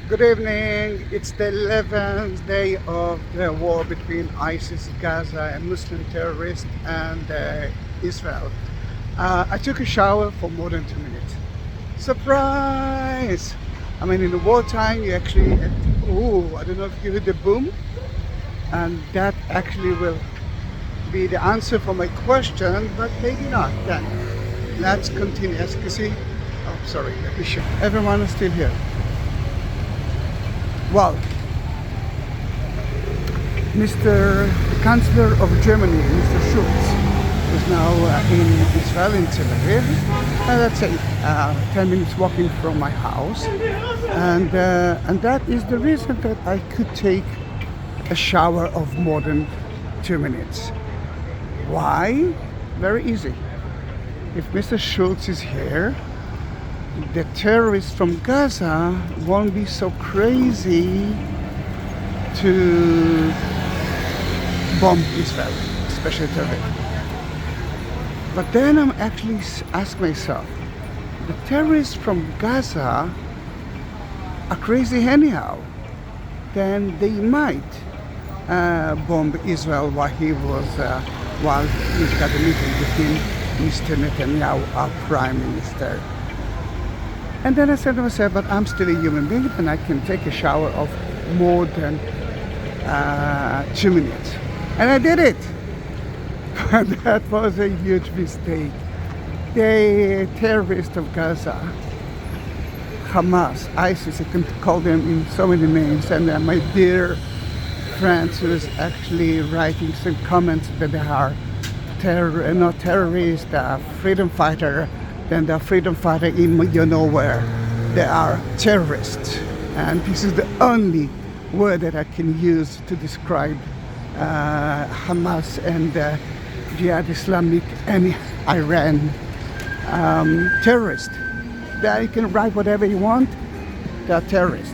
Good evening. It's the 11th day of the war between ISIS, Gaza, and Muslim terrorists and Israel. I took a shower for more than 2 minutes. Surprise! I mean, in the wartime, you actually, I don't know if you heard the boom, and that actually will be the answer for my question, but maybe not. Then let's continue. As you can see, sorry, let me show. Everyone is still here. Well, Mr. Chancellor of Germany, Mr. Schulz, is now in Israel, in Tel Aviv. Let's say 10 minutes walking from my house, and that is the reason that I could take a shower of more than 2 minutes. Why? Very easy. If Mr. Schulz is here, the terrorists from Gaza won't be so crazy to bomb Israel, especially Tel Aviv. But then I'm actually asking myself, the terrorists from Gaza are crazy anyhow. Then they might bomb Israel while he's got a meeting between Mr. Netanyahu, our Prime Minister. And then I said to myself, but I'm still a human being and I can take a shower of more than 2 minutes. And I did it. But that was a huge mistake. The terrorists of Gaza, Hamas, ISIS, I can call them in so many names. And my dear friends who is actually writing some comments that they are not terrorists, freedom fighter, then the freedom fighter in you know where. They are terrorists. And this is the only word that I can use to describe Hamas and Jihad Islamic and Iran terrorists. They can write whatever you want, they're terrorists.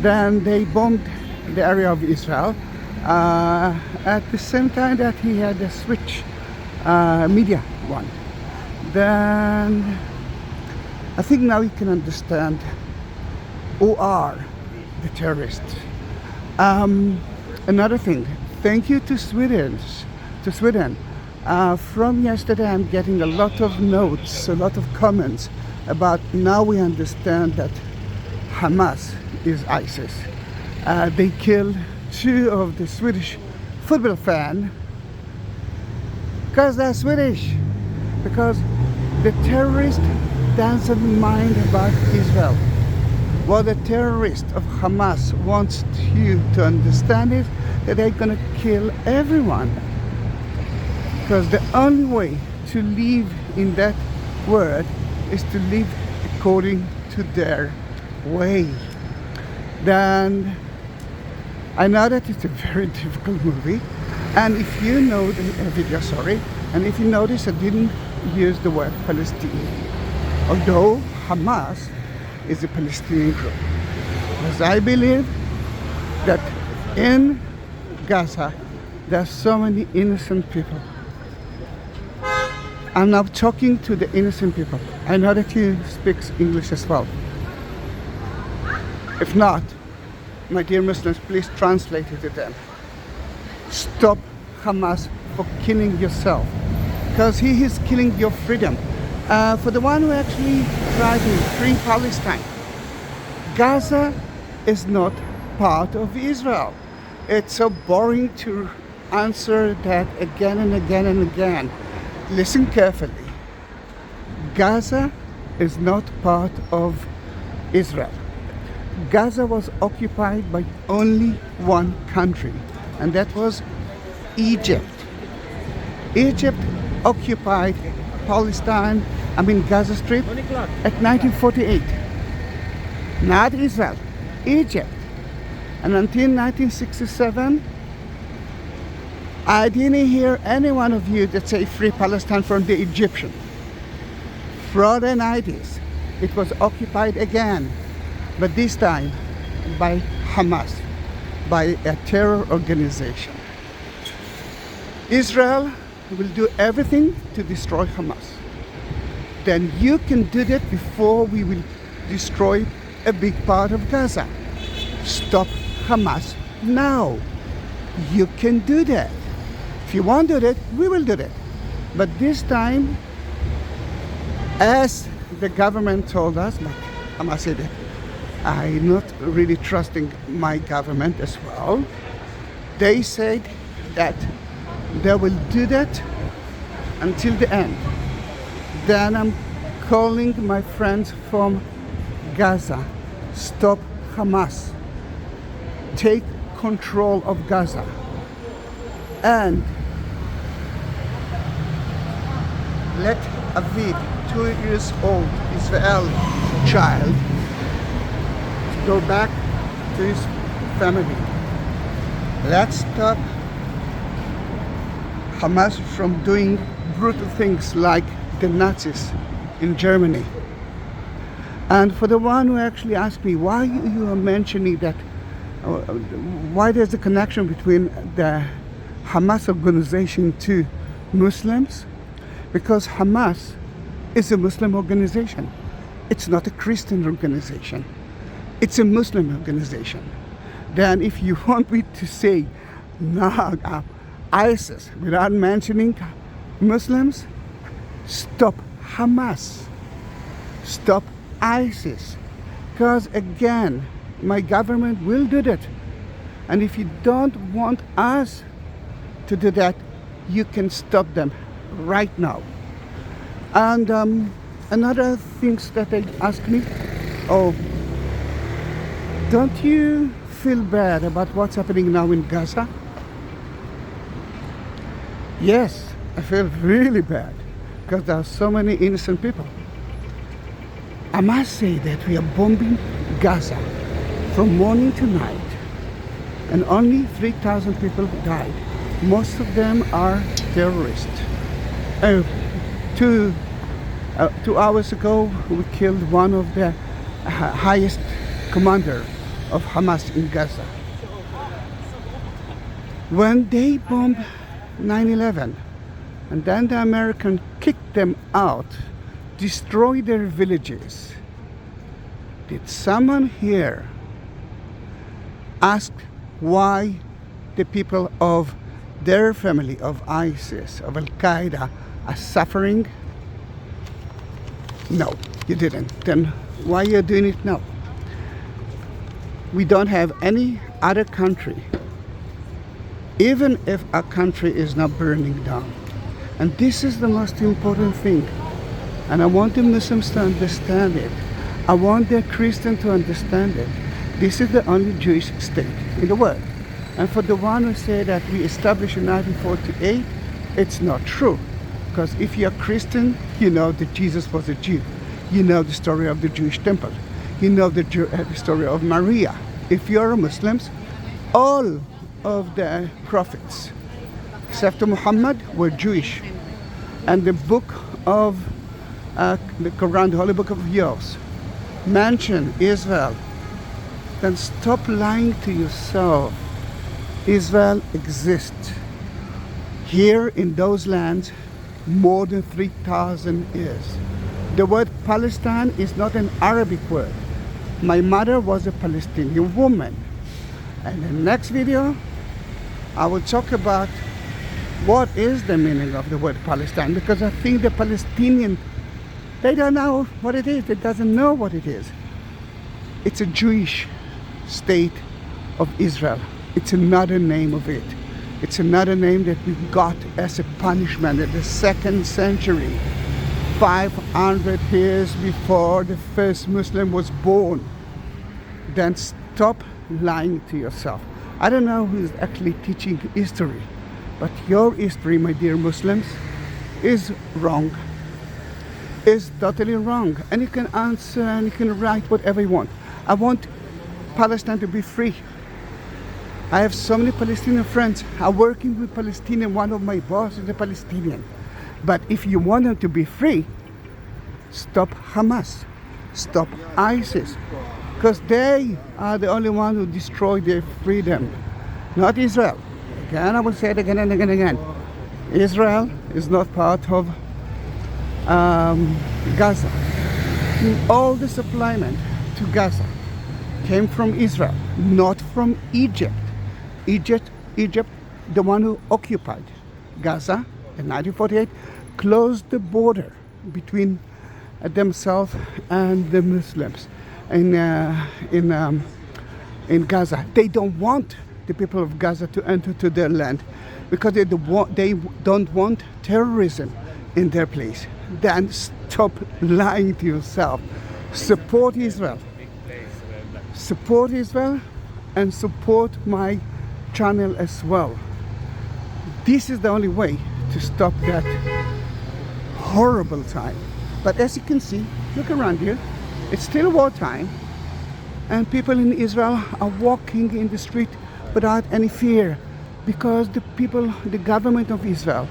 Then they bombed the area of Israel at the same time that he had a switch media one. Then I think now you can understand who are the terrorists. Another thing, thank you to Sweden. From yesterday I'm getting a lot of notes, a lot of comments about now we understand that Hamas is ISIS. They killed 2 of the Swedish football fans because they're Swedish. Because the terrorist doesn't mind about Israel. What the terrorist of Hamas wants you to understand is that they're going to kill everyone. Because the only way to live in that world is to live according to their way. Then I know that it's a very difficult movie, and if you know the video, and if you notice I didn't use the word Palestine, although Hamas is a Palestinian group, because I believe that in Gaza there are so many innocent people. I'm now talking to the innocent people. I know that you speak English as well. If not, my dear Muslims, please translate it to them. Stop Hamas for killing yourself, because he is killing your freedom. For the one who actually writing Free Palestine, Gaza is not part of Israel. It's so boring to answer that again and again and again. Listen carefully. Gaza is not part of Israel. Gaza was occupied by only one country, and that was Egypt. Egypt occupied Gaza Strip at 1948. Not Israel, Egypt. And until 1967, I didn't hear any one of you that say Free Palestine from the Egyptian. From the 90s, it was occupied again, but this time by Hamas, by a terror organization. Israel will do everything to destroy Hamas. Then you can do that before we will destroy a big part of Gaza. stop Hamas now. You can do that. If you want to do it, we will do that. But this time, as the government told us, like Hamas said it, I'm not really trusting my government as well. They said that they will do that until the end. Then I'm calling my friends from Gaza. Stop Hamas. Take control of Gaza. And let Aviv, 2 years old Israeli child, go back to his family. Let's stop Hamas from doing brutal things like the Nazis in Germany. And for the one who actually asked me why you are mentioning that, why there's a connection between the Hamas organization to Muslims, because Hamas is a Muslim organization. It's not a Christian organization. It's a Muslim organization. Then if you want me to say ISIS without mentioning Muslims, stop Hamas. Stop ISIS. Because again, my government will do that. And if you don't want us to do that, you can stop them right now. And another things that they ask me, don't you feel bad about what's happening now in Gaza? Yes, I feel really bad because there are so many innocent people. I must say that we are bombing Gaza from morning to night, and only 3,000 people died. Most of them are terrorists. 2 hours ago, we killed one of the highest commander of Hamas in Gaza. When they bombed 9/11, and then the Americans kicked them out, destroyed their villages, did someone here ask why the people of their family, of ISIS, of Al-Qaeda, are suffering? No, you didn't. Then why are you doing it now? We don't have any other country, even if a country is not burning down. And this is the most important thing. And I want the Muslims to understand it. I want the Christians to understand it. This is the only Jewish state in the world. And for the one who say that we established in 1948, it's not true. Because if you're Christian, you know that Jesus was a Jew. You know the story of the Jewish temple. You know the story of Maria. If you're a Muslim, all of the prophets, except Muhammad, were Jewish. And the book of the Quran, the Holy Book of yours, mention Israel. Then stop lying to yourself. Israel exists here in those lands more than 3,000 years. The word Palestine is not an Arabic word. My mother was a Palestinian woman. And in the next video, I will talk about what is the meaning of the word Palestine, because I think the Palestinian, they don't know what it is. They doesn't know what it is. It's a Jewish state of Israel. It's another name of it. It's another name that we got as a punishment in the 2nd century, 500 years before the first Muslim was born. Then stop lying to yourself. I don't know who's actually teaching history, but your history, my dear Muslims, is wrong. Is totally wrong. And you can answer and you can write whatever you want. I want Palestine to be free. I have so many Palestinian friends. I'm working with Palestinian. One of my bosses is a Palestinian. But if you want them to be free, stop Hamas. Stop ISIS. Because they are the only one who destroyed their freedom, not Israel. Again, I will say it again and again and again. Israel is not part of Gaza. All the supplement to Gaza, came from Israel, not from Egypt. Egypt, the one who occupied Gaza in 1948, closed the border between themselves and the Muslims in Gaza. They don't want the people of Gaza to enter to their land because they don't want terrorism in their place. Then stop lying to yourself. Support Israel. Support Israel and support my channel as well. This is the only way to stop that horrible time. But as you can see, look around you, it's still wartime, and people in Israel are walking in the street without any fear, because the government of Israel,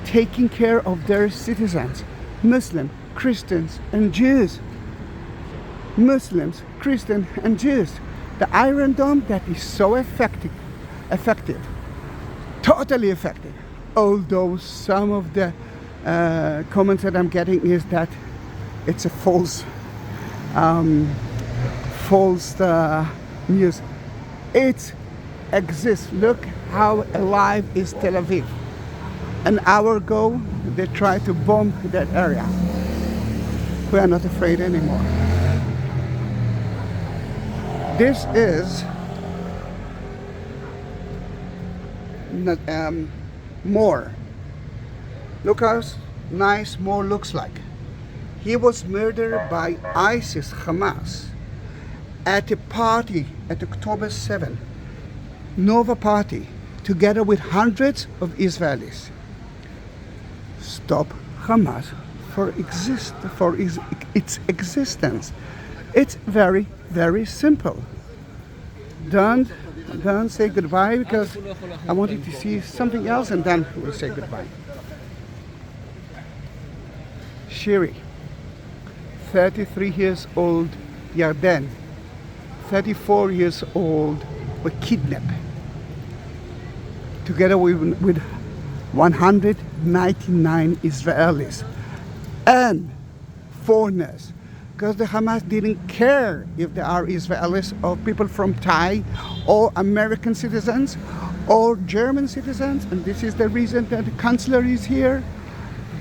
taking care of their citizens, Muslims, Christians, and Jews. Muslims, Christians, and Jews. The Iron Dome that is so effective, totally effective. Although some of the comments that I'm getting is that it's a false news. It exists. Look how alive is Tel Aviv. An hour ago, they tried to bomb that area. We are not afraid anymore. This is Moore. Look how nice Moore looks like. He was murdered by ISIS, Hamas, at a party at October 7, Nova party, together with hundreds of Israelis. Stop Hamas for its existence. It's very, very simple. Don't say goodbye, because I wanted to see something else, and then we'll say goodbye. Shiri, 33 years old, Yarden, 34 years old, were kidnapped, together with 199 Israelis and foreigners, because the Hamas didn't care if there are Israelis or people from Thai or American citizens or German citizens, and this is the reason that the Chancellor is here.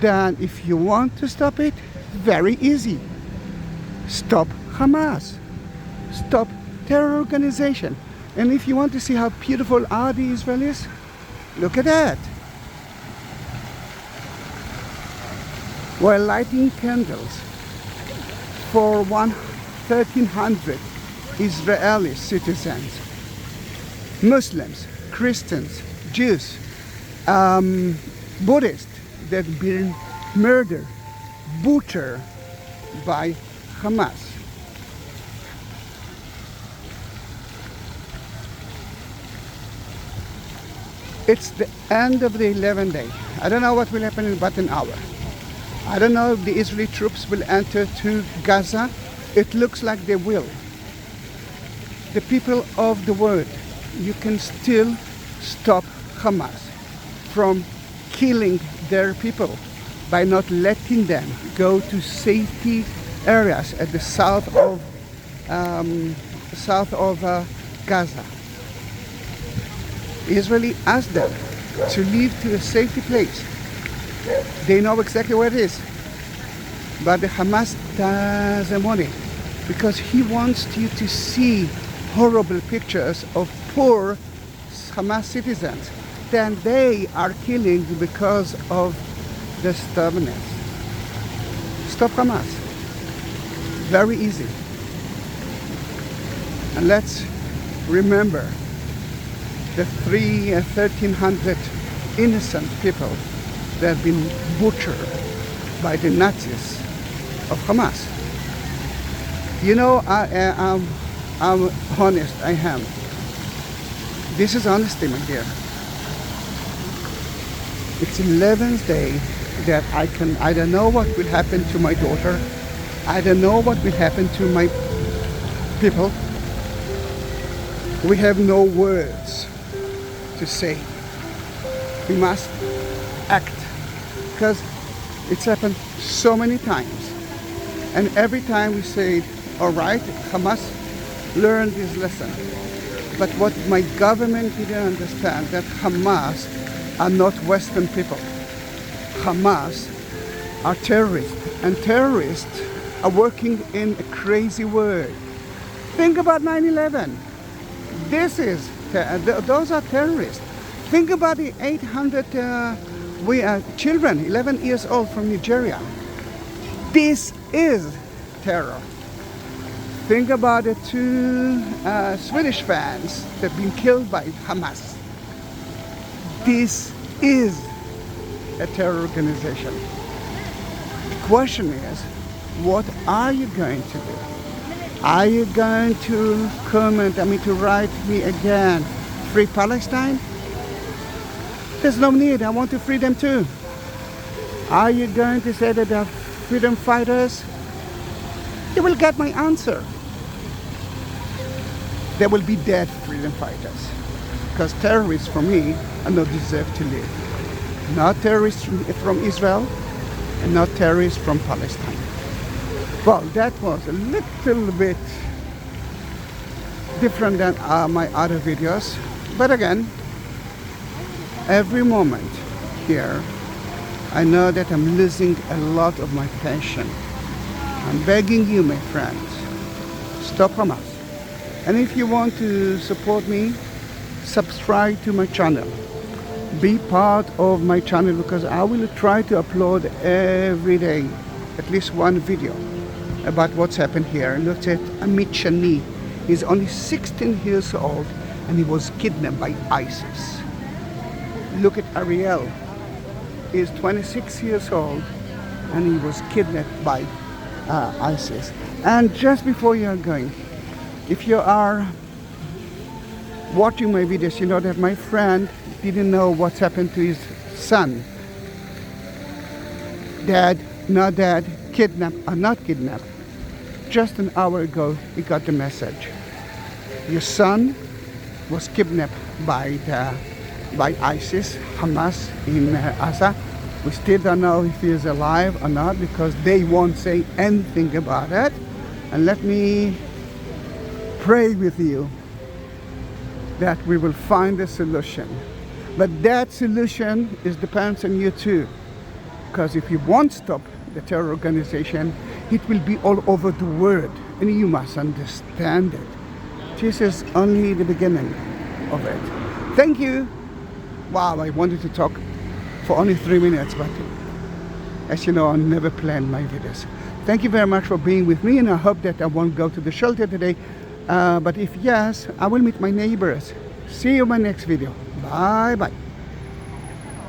Then if you want to stop it, very easy. Stop Hamas. Stop terror organization. And if you want to see how beautiful are the Israelis, look at that. We're lighting candles for 1,300 Israeli citizens, Muslims, Christians, Jews, Buddhists that have been murdered, butchered by Hamas. It's the end of the 11th day. I don't know what will happen in about an hour. I don't know if the Israeli troops will enter to Gaza. It looks like they will. The people of the world, you can still stop Hamas from killing their people by not letting them go to safety areas at the south of Gaza. Israeli asked them to leave to a safety place. They know exactly where it is. But the Hamas doesn't want it, because he wants you to see horrible pictures of poor Hamas citizens. Then they are killing because of the stubbornness. Stop Hamas. Very easy. And let's remember the 1,300 innocent people that have been butchered by the Nazis of Hamas. You know, I'm honest, I am. This is honesty, my dear. It's 11th day that I don't know what will happen to my daughter. I don't know what will happen to my people. We have no words to say. We must act, because it's happened so many times, and every time we say, all right, Hamas, learn this lesson. But what my government didn't understand, that Hamas are not Western people. Hamas are terrorists, and terrorists are working in a crazy world. Think about 9/11. Those are terrorists. Think about the 800 children, 11 years old from Nigeria. This is terror. Think about the two Swedish fans that have been killed by Hamas. This is a terror organization. The question is, what are you going to do? Are you going to to write me again, free Palestine? There's no need, I want to free them too. Are you going to say that they're freedom fighters? You will get my answer. They will be dead freedom fighters. Because terrorists, for me, are not deserve to live. Not terrorists from Israel, and not terrorists from Palestine. Well, that was a little bit different than my other videos. But again, every moment here, I know that I'm losing a lot of my passion. I'm begging you, my friends, stop Hamas. And if you want to support me, subscribe to my channel. Be part of my channel, because I will try to upload every day at least one video about what's happened here. Look at Amit Shani. He's only 16 years old and he was kidnapped by ISIS. Look at Ariel. He's 26 years old and he was kidnapped by ISIS. And just before you are going, if you are watching my videos, you know that my friend didn't know what's happened to his son. Dad, not dad, kidnapped or not kidnapped. Just an hour ago, he got the message. Your son was kidnapped by ISIS, Hamas in Gaza. We still don't know if he is alive or not, because they won't say anything about it. And let me pray with you that we will find a solution. But that solution depends on you too. Because if you won't stop the terror organization, it will be all over the world. And you must understand it. This is only the beginning of it. Thank you. Wow, I wanted to talk for only 3 minutes, but as you know, I never plan my videos. Thank you very much for being with me, and I hope that I won't go to the shelter today. But if yes, I will meet my neighbors. See you in my next video. Bye bye.